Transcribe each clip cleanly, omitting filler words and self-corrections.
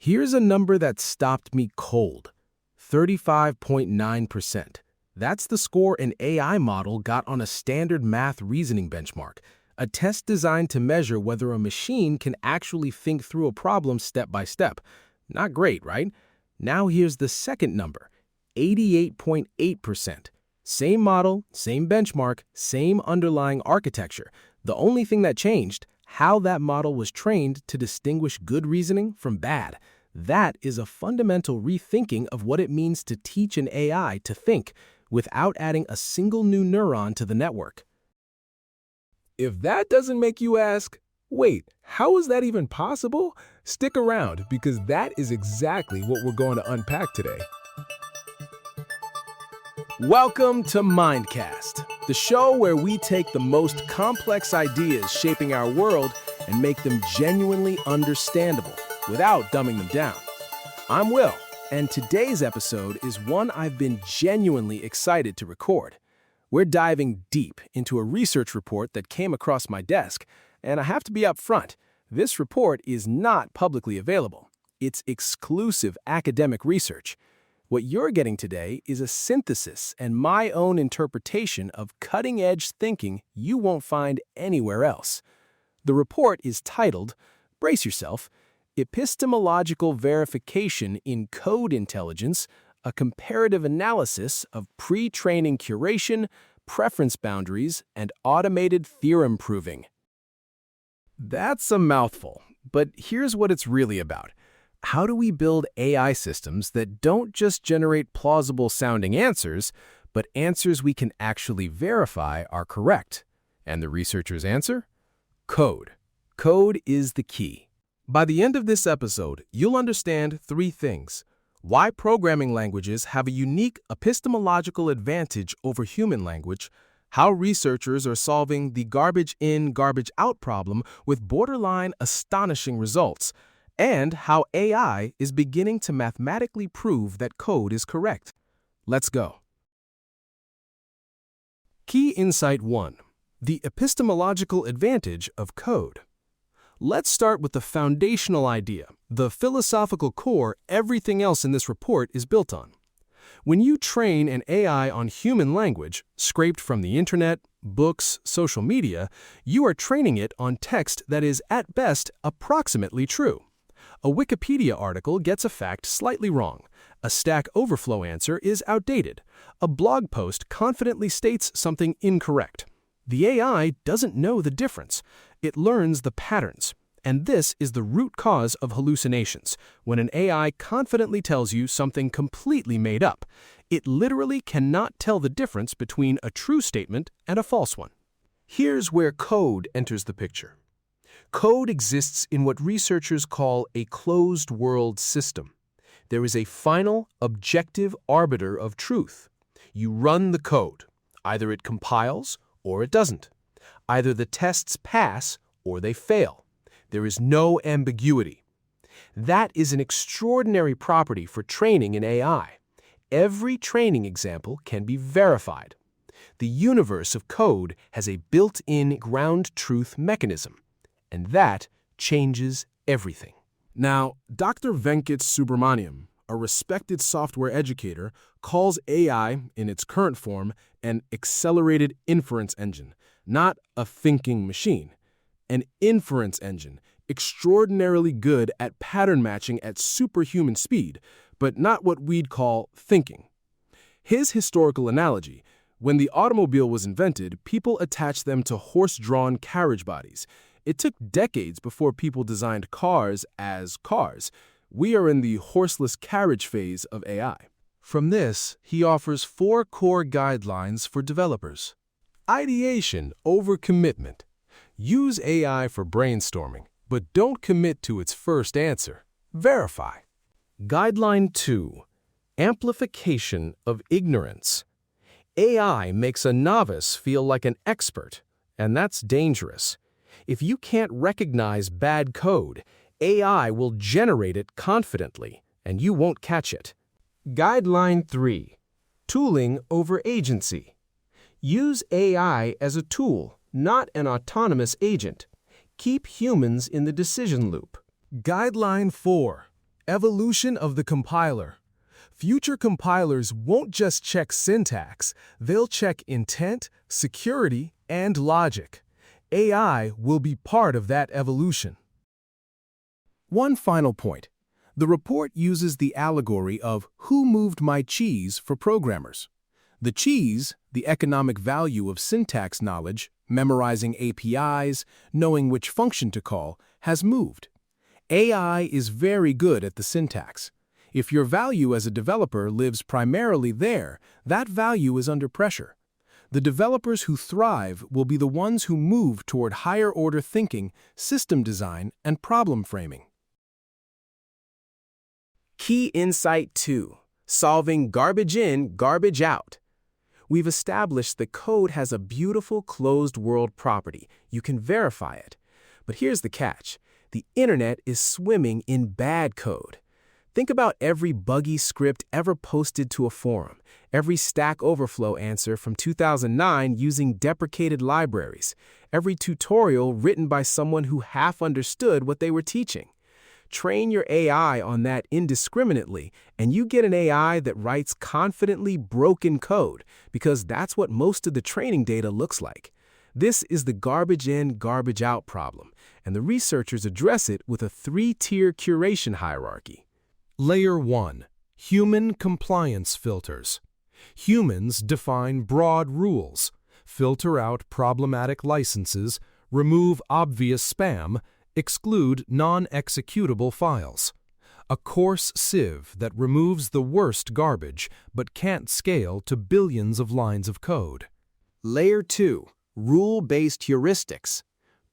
Here's a number that stopped me cold: 35.9%. That's the score an AI model got on a standard math reasoning benchmark, a test designed to measure whether a machine can actually think through a problem step by step. Not great, right? Now here's the second number: 88.8%. Same model, same benchmark, same underlying architecture. The only thing that changed: how that model was trained to distinguish good reasoning from bad. That is a fundamental rethinking of what it means to teach an AI to think without adding a single new neuron to the network. If that doesn't make you ask, wait, how is that even possible? Stick around, because that is exactly what we're going to unpack today. Welcome to MindCast, the show where we take the most complex ideas shaping our world and make them genuinely understandable without dumbing them down. I'm Will, and today's episode is one I've been genuinely excited to record. We're diving deep into a research report that came across my desk, and I have to be upfront: this report is not publicly available. It's exclusive academic research. What you're getting today is a synthesis and my own interpretation of cutting-edge thinking you won't find anywhere else. The report is titled, brace yourself, Epistemological Verification in Code Intelligence, a Comparative Analysis of Pretraining Curation, Preference Boundaries, and Automated Theorem Proving. That's a mouthful, but here's what it's really about. How do we build AI systems that don't just generate plausible-sounding answers, but answers we can actually verify are correct? And the researchers' answer? Code. Code is the key. By the end of this episode, you'll understand three things: why programming languages have a unique epistemological advantage over human language, how researchers are solving the garbage-in, garbage-out problem with borderline astonishing results, and how AI is beginning to mathematically prove that code is correct. Let's go. Key Insight 1: the epistemological advantage of code. Let's start with the foundational idea, the philosophical core everything else in this report is built on. When you train an AI on human language, scraped from the internet, books, social media, you are training it on text that is, at best, approximately true. A Wikipedia article gets a fact slightly wrong. A Stack Overflow answer is outdated. A blog post confidently states something incorrect. The AI doesn't know the difference. It learns the patterns. And this is the root cause of hallucinations, when an AI confidently tells you something completely made up. It literally cannot tell the difference between a true statement and a false one. Here's where code enters the picture. Code exists in what researchers call a closed-world system. There is a final, objective arbiter of truth. You run the code. Either it compiles or it doesn't. Either the tests pass or they fail. There is no ambiguity. That is an extraordinary property for training an AI. Every training example can be verified. The universe of code has a built-in ground truth mechanism. And that changes everything. Now, Dr. Venkat Subramaniam, a respected software educator, calls AI, in its current form, an accelerated inference engine, not a thinking machine. An inference engine, extraordinarily good at pattern matching at superhuman speed, but not what we'd call thinking. His historical analogy: when the automobile was invented, people attached them to horse-drawn carriage bodies. It took decades before people designed cars as cars. We are in the horseless carriage phase of AI. From this, he offers 4 core guidelines for developers. Ideation over commitment. Use AI for brainstorming, but don't commit to its first answer. Verify. Guideline 2. Amplification of ignorance. AI makes a novice feel like an expert, and that's dangerous. If you can't recognize bad code, AI will generate it confidently, and you won't catch it. Guideline 3. Tooling over agency. Use AI as a tool, not an autonomous agent. Keep humans in the decision loop. Guideline 4. Evolution of the compiler. Future compilers won't just check syntax, they'll check intent, security, and logic. AI will be part of that evolution. One final point. The report uses the allegory of "who moved my cheese" for programmers. The cheese, the economic value of syntax knowledge, memorizing APIs, knowing which function to call, has moved. AI is very good at the syntax. If your value as a developer lives primarily there, that value is under pressure. The developers who thrive will be the ones who move toward higher-order thinking, system design, and problem framing. Key Insight 2. Solving garbage in, garbage out. We've established that code has a beautiful closed-world property. You can verify it. But here's the catch. The internet is swimming in bad code. Think about every buggy script ever posted to a forum, every Stack Overflow answer from 2009 using deprecated libraries, every tutorial written by someone who half understood what they were teaching. Train your AI on that indiscriminately, and you get an AI that writes confidently broken code, because that's what most of the training data looks like. This is the garbage in, garbage out problem, and the researchers address it with a 3-tier curation hierarchy. Layer 1. Human compliance filters. Humans define broad rules, filter out problematic licenses, remove obvious spam, exclude non-executable files. A coarse sieve that removes the worst garbage but can't scale to billions of lines of code. Layer 2. Rule-based heuristics.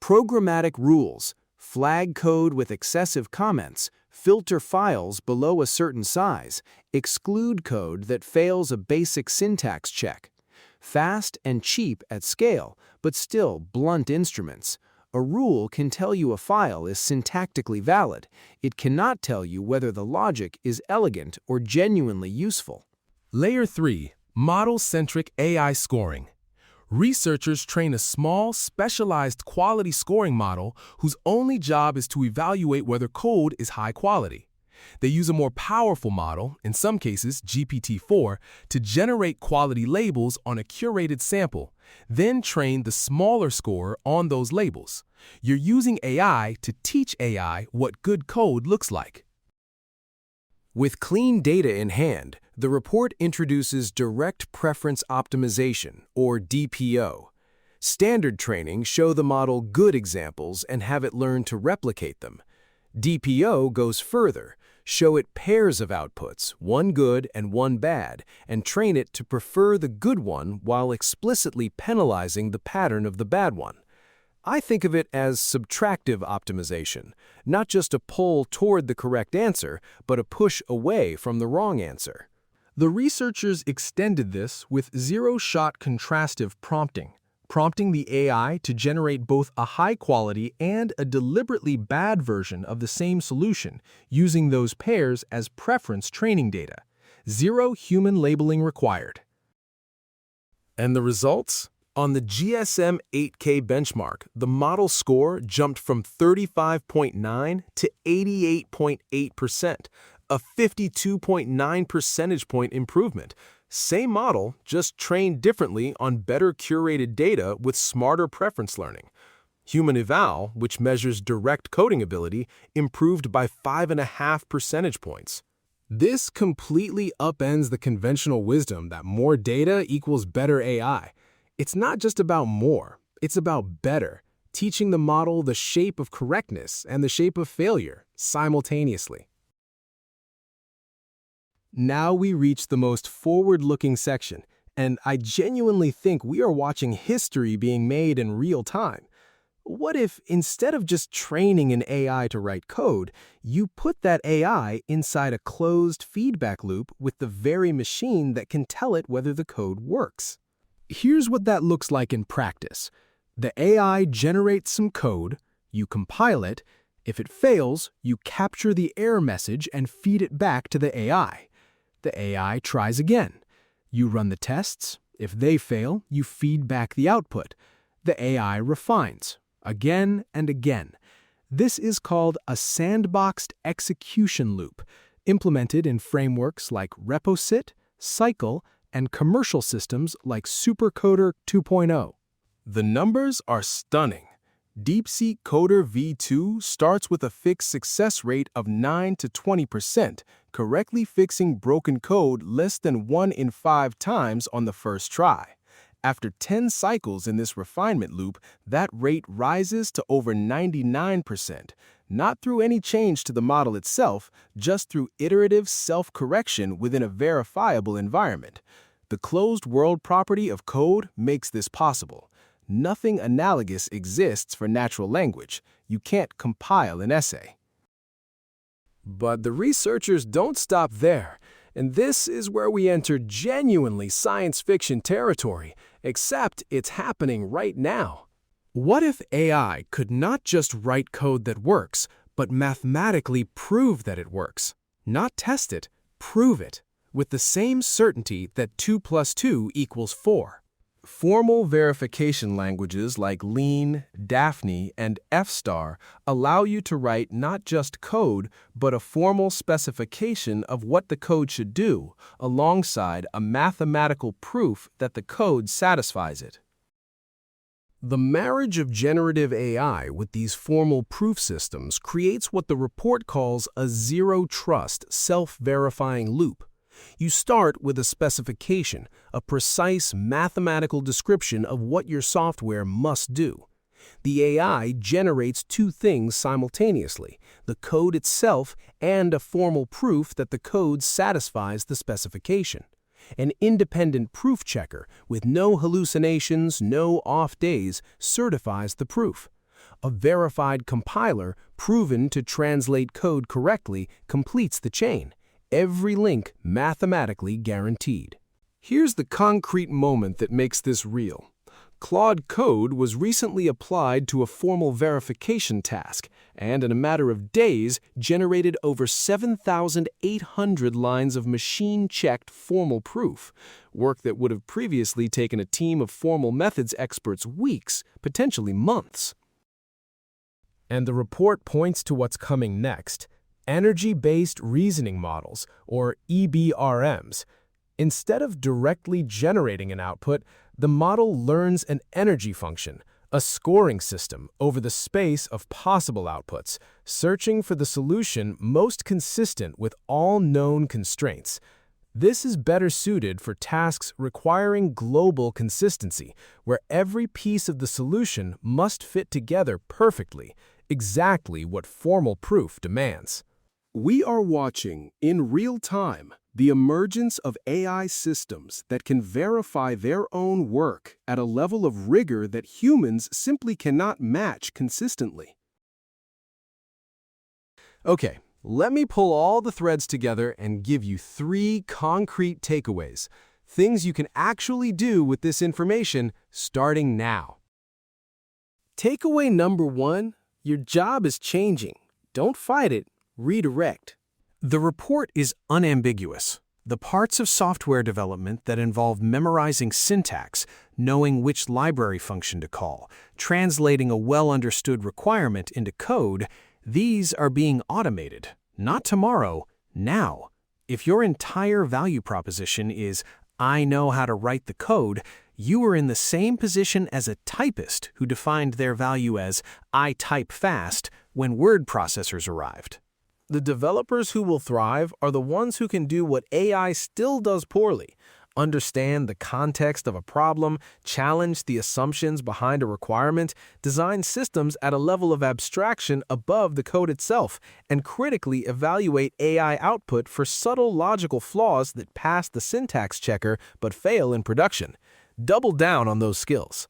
Programmatic rules. Flag code with excessive comments. Filter files below a certain size. Exclude code that fails a basic syntax check. Fast and cheap at scale, but still blunt instruments. A rule can tell you a file is syntactically valid. It cannot tell you whether the logic is elegant or genuinely useful. Layer 3. Model-centric AI scoring. Researchers train a small, specialized quality scoring model whose only job is to evaluate whether code is high quality. They use a more powerful model, in some cases GPT-4, to generate quality labels on a curated sample, then train the smaller score on those labels. You're using AI to teach AI what good code looks like. With clean data in hand, the report introduces direct preference optimization, or DPO. Standard training show the model good examples and have it learn to replicate them. DPO goes further. Show it pairs of outputs, one good and one bad, and train it to prefer the good one while explicitly penalizing the pattern of the bad one. I think of it as subtractive optimization, not just a pull toward the correct answer, but a push away from the wrong answer. The researchers extended this with zero-shot contrastive prompting, prompting the AI to generate both a high-quality and a deliberately bad version of the same solution, using those pairs as preference training data. Zero human labeling required. And the results? On the GSM 8K benchmark, the model score jumped from 35.9 to 88.8%, a 52.9 percentage point improvement. Same model, just trained differently on better curated data with smarter preference learning. Human eval, which measures direct coding ability, improved by 5.5 percentage points. This completely upends the conventional wisdom that more data equals better AI. It's not just about more, it's about better, teaching the model the shape of correctness and the shape of failure simultaneously. Now we reach the most forward-looking section, and I genuinely think we are watching history being made in real time. What if, instead of just training an AI to write code, you put that AI inside a closed feedback loop with the very machine that can tell it whether the code works? Here's what that looks like in practice. The AI generates some code, you compile it. If it fails, you capture the error message and feed it back to the AI. The AI tries again. You run the tests. If they fail, you feed back the output. The AI refines, again and again. This is called a sandboxed execution loop, implemented in frameworks like RepoSit, Cycle, and commercial systems like Supercoder 2.0. The numbers are stunning. DeepSeek Coder v2 starts with a fixed success rate of 9 to 20%, correctly fixing broken code less than 1 in 5 times on the first try. After 10 cycles in this refinement loop, that rate rises to over 99%, not through any change to the model itself, just through iterative self-correction within a verifiable environment. The closed-world property of code makes this possible. Nothing analogous exists for natural language. You can't compile an essay. But the researchers don't stop there, and this is where we enter genuinely science fiction territory, except it's happening right now. What if AI could not just write code that works, but mathematically prove that it works? Not test it, prove it, with the same certainty that 2 plus 2 equals 4. Formal verification languages like Lean, Daphne, and F-star allow you to write not just code, but a formal specification of what the code should do, alongside a mathematical proof that the code satisfies it. The marriage of generative AI with these formal proof systems creates what the report calls a zero-trust self-verifying loop. You start with a specification, a precise mathematical description of what your software must do. The AI generates two things simultaneously, the code itself and a formal proof that the code satisfies the specification. An independent proof checker with no hallucinations, no off days, certifies the proof. A verified compiler, proven to translate code correctly, completes the chain. Every link mathematically guaranteed. Here's the concrete moment that makes this real. Claude Code was recently applied to a formal verification task, and in a matter of days generated over 7,800 lines of machine-checked formal proof, work that would have previously taken a team of formal methods experts weeks, potentially months. And the report points to what's coming next. Energy-based reasoning models, or EBRMs. Instead of directly generating an output, the model learns an energy function, a scoring system over the space of possible outputs, searching for the solution most consistent with all known constraints. This is better suited for tasks requiring global consistency, where every piece of the solution must fit together perfectly, exactly what formal proof demands. We are watching, in real time, the emergence of AI systems that can verify their own work at a level of rigor that humans simply cannot match consistently. Okay, let me pull all the threads together and give you 3 concrete takeaways, things you can actually do with this information starting now. Takeaway number 1, your job is changing. Don't fight it. Redirect. The report is unambiguous. The parts of software development that involve memorizing syntax, knowing which library function to call, translating a well-understood requirement into code, these are being automated. Not tomorrow, now. If your entire value proposition is, I know how to write the code, you are in the same position as a typist who defined their value as, I type fast, when word processors arrived. The developers who will thrive are the ones who can do what AI still does poorly: understand the context of a problem, challenge the assumptions behind a requirement, design systems at a level of abstraction above the code itself, and critically evaluate AI output for subtle logical flaws that pass the syntax checker but fail in production. Double down on those skills.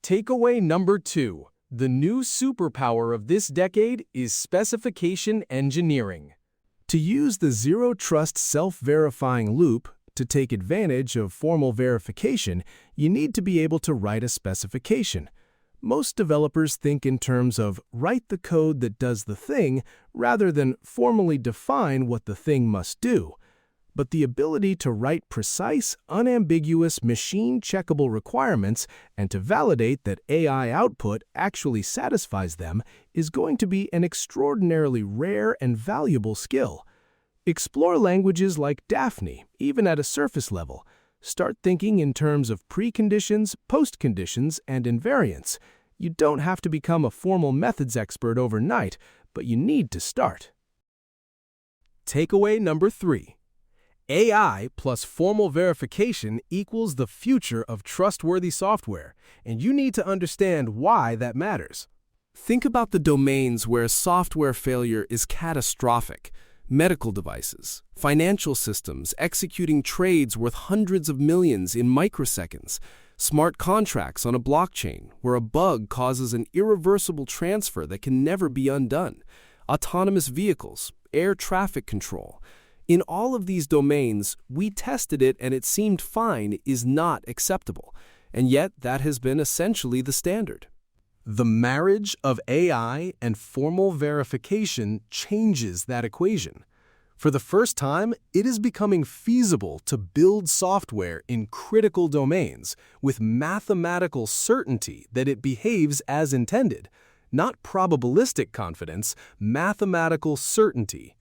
Takeaway number 2. The new superpower of this decade is specification engineering. To use the zero-trust self-verifying loop to take advantage of formal verification, you need to be able to write a specification. Most developers think in terms of write the code that does the thing rather than formally define what the thing must do. but the ability to write precise, unambiguous, machine-checkable requirements and to validate that AI output actually satisfies them is going to be an extraordinarily rare and valuable skill. Explore languages like Daphne, even at a surface level. Start thinking in terms of preconditions, postconditions, and invariants. You don't have to become a formal methods expert overnight, but you need to start. Takeaway number 3. AI plus formal verification equals the future of trustworthy software, and you need to understand why that matters. Think about the domains where software failure is catastrophic. Medical devices, financial systems executing trades worth hundreds of millions in microseconds, smart contracts on a blockchain where a bug causes an irreversible transfer that can never be undone, autonomous vehicles, air traffic control. In all of these domains, we tested it and it seemed fine is not acceptable, and yet that has been essentially the standard. The marriage of AI and formal verification changes that equation. For the first time, it is becoming feasible to build software in critical domains with mathematical certainty that it behaves as intended. Not probabilistic confidence, mathematical certainty.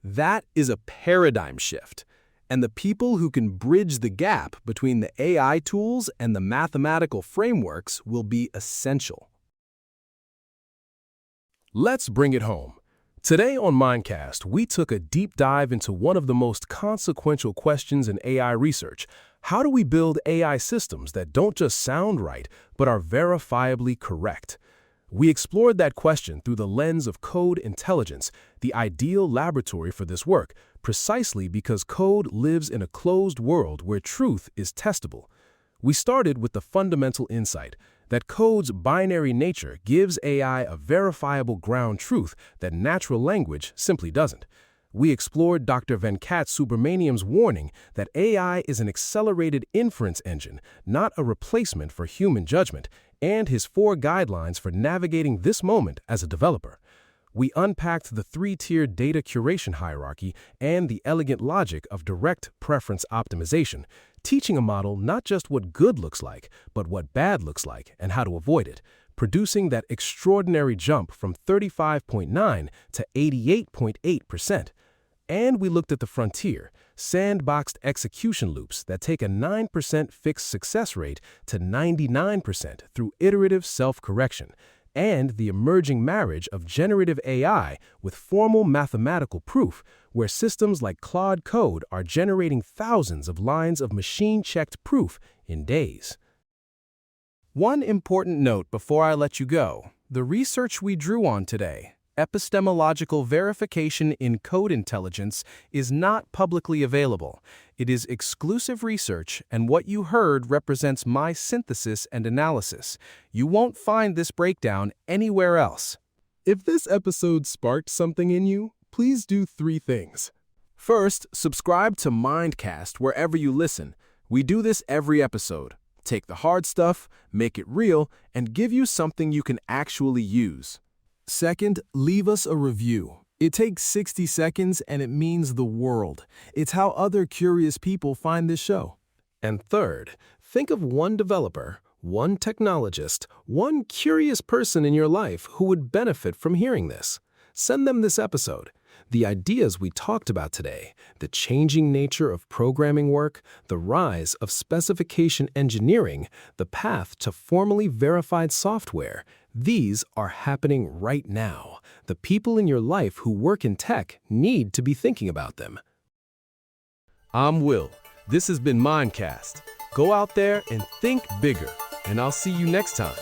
That is a paradigm shift, and the people who can bridge the gap between the AI tools and the mathematical frameworks will be essential. Let's bring it home. Today on MindCast, we took a deep dive into one of the most consequential questions in AI research. How do we build AI systems that don't just sound right, but are verifiably correct? We explored that question through the lens of code intelligence, the ideal laboratory for this work, precisely because code lives in a closed world where truth is testable. We started with the fundamental insight that code's binary nature gives AI a verifiable ground truth that natural language simply doesn't. We explored Dr. Venkat Subramaniam's warning that AI is an accelerated inference engine, not a replacement for human judgment, and his 4 guidelines for navigating this moment as a developer. We unpacked the 3-tiered data curation hierarchy and the elegant logic of direct preference optimization, teaching a model not just what good looks like, but what bad looks like and how to avoid it, producing that extraordinary jump from 35.9 to 88.8%. And we looked at the frontier, sandboxed execution loops that take a 9% fixed success rate to 99% through iterative self-correction, and the emerging marriage of generative AI with formal mathematical proof, where systems like Claude Code are generating thousands of lines of machine-checked proof in days. One important note before I let you go: the research we drew on today, Epistemological Verification in Code Intelligence, is not publicly available. It is exclusive research, and what you heard represents my synthesis and analysis. You won't find this breakdown anywhere else. If this episode sparked something in you, please do 3 things. First, subscribe to MindCast wherever you listen. We do this every episode. Take the hard stuff, make it real, and give you something you can actually use. Second, leave us a review. It takes 60 seconds and it means the world. It's how other curious people find this show. And third, think of one developer, one technologist, one curious person in your life who would benefit from hearing this. Send them this episode. The ideas we talked about today, the changing nature of programming work, the rise of specification engineering, the path to formally verified software, these are happening right now. The people in your life who work in tech need to be thinking about them. I'm Will. This has been MindCast. Go out there and think bigger, and I'll see you next time.